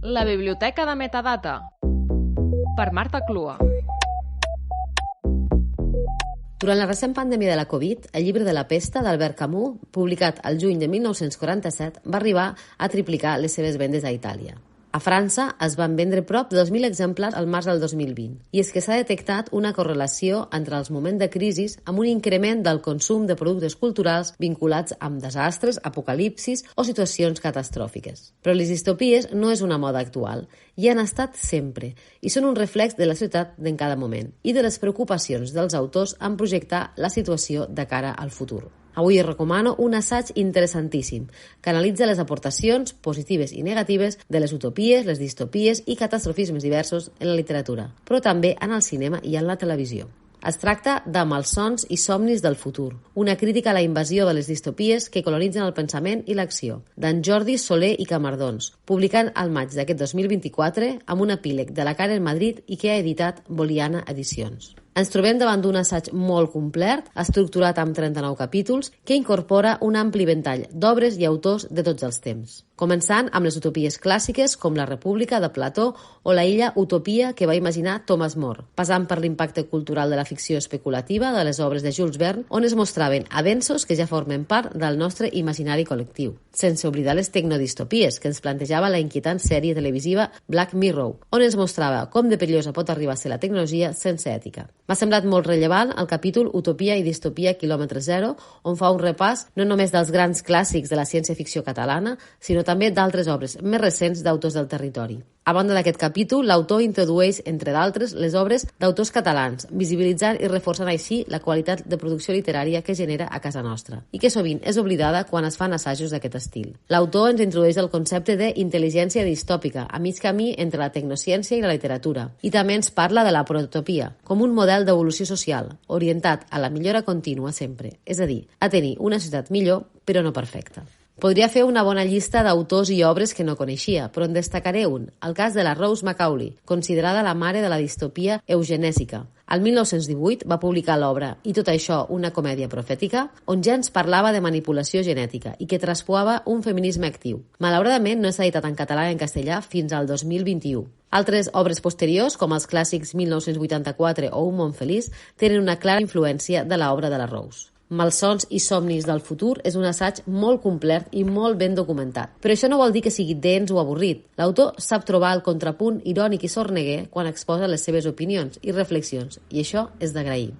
La biblioteca de metadata, per Marta Clua. Durant la recent pandèmia de la Covid, el llibre de la pesta d'Albert Camus, publicat al juny de 1947, va arribar a triplicar les seves vendes a Itàlia. A França es van vendre prop de 2.000 exemplars al març del 2020. I és que s'ha detectat una correlació entre els moments de crisi amb un increment del consum de productes culturals vinculats amb desastres, apocalipsis o situacions catastròfiques. Però les distopies no és una moda actual, hi han estat sempre i són un reflex de la societat d'en cada moment i de les preocupacions dels autors en projectar la situació de cara al futur. Avui us recomano un assaig interessantíssim que analitza les aportacions positives i negatives de les utopies, les distopies i catastrofismes diversos en la literatura, però també en el cinema i en la televisió. Es tracta de Malsons i somnis del futur, una crítica a la invasió de les distopies que colonitzen el pensament i l'acció, d'en Jordi Soler i Camardons, publicant al maig d'aquest 2024 amb un epíleg de la Karen Madrid i que ha editat Boliana Edicions. Ens trobem davant d'un assaig molt complet, estructurat amb 39 capítols, que incorpora un ampli ventall d'obres i autors de tots els temps. Començant amb les utopies clàssiques com la República de Plató o la illa Utopia que va imaginar Thomas More, passant per l'impacte cultural de la ficció especulativa de les obres de Jules Verne, on es mostraven avenços que ja formen part del nostre imaginari col·lectiu, sense oblidar les tecnodistopies que ens plantejava la inquietant sèrie televisiva Black Mirror, on ens mostrava com de perillosa pot arribar a ser la tecnologia sense ètica. M'ha semblat molt rellevant el capítol Utopia i distopia quilòmetre zero, on fa un repàs no només dels grans clàssics de la ciència-ficció catalana, sinó també d'altres obres més recents d'autors del territori. A banda d'aquest capítol, l'autor introdueix, entre d'altres, les obres d'autors catalans, visibilitzant i reforçant així la qualitat de producció literària que genera a casa nostra, i que sovint és oblidada quan es fan assajos d'aquest estil. L'autor ens introdueix el concepte d'intel·ligència distòpica, a mig camí entre la tecnociència i la literatura, i també ens parla de la protopia, com un model d'evolució social, orientat a la millora contínua sempre, és a dir, a tenir una societat millor, però no perfecta. Podria fer una bona llista d'autors i obres que no coneixia, però en destacaré un, el cas de la Rose Macaulay, considerada la mare de la distopia eugenèsica. Al 1918 va publicar l'obra I tot això, una comèdia profètica, on ja ens parlava de manipulació genètica i que traspuava un feminisme actiu. Malauradament no s'ha editat en català i en castellà fins al 2021. Altres obres posteriors, com els clàssics 1984 o Un món feliç, tenen una clara influència de l'obra de la Rose. Malsons i somnis del futur és un assaig molt complet i molt ben documentat. Però això no vol dir que sigui dens o avorrit. L'autor sap trobar el contrapunt irònic i sorneguer quan exposa les seves opinions i reflexions, i això és d'agrair.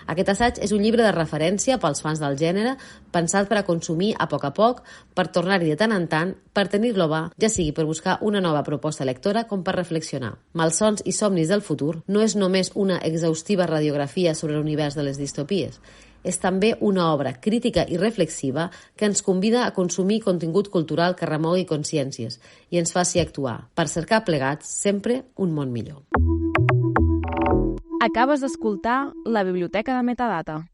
Aquest assaig és un llibre de referència pels fans del gènere, pensat per a consumir a poc, per tornar-hi de tant en tant, per tenir-lo va, ja sigui per buscar una nova proposta lectora com per reflexionar. Malsons i somnis del futur no és només una exhaustiva radiografia sobre l'univers de les distopies, és també una obra crítica i reflexiva que ens convida a consumir contingut cultural que remogui consciències i ens faci actuar, per cercar plegats sempre un món millor. Acabes d'escoltar La biblioteca de metadata.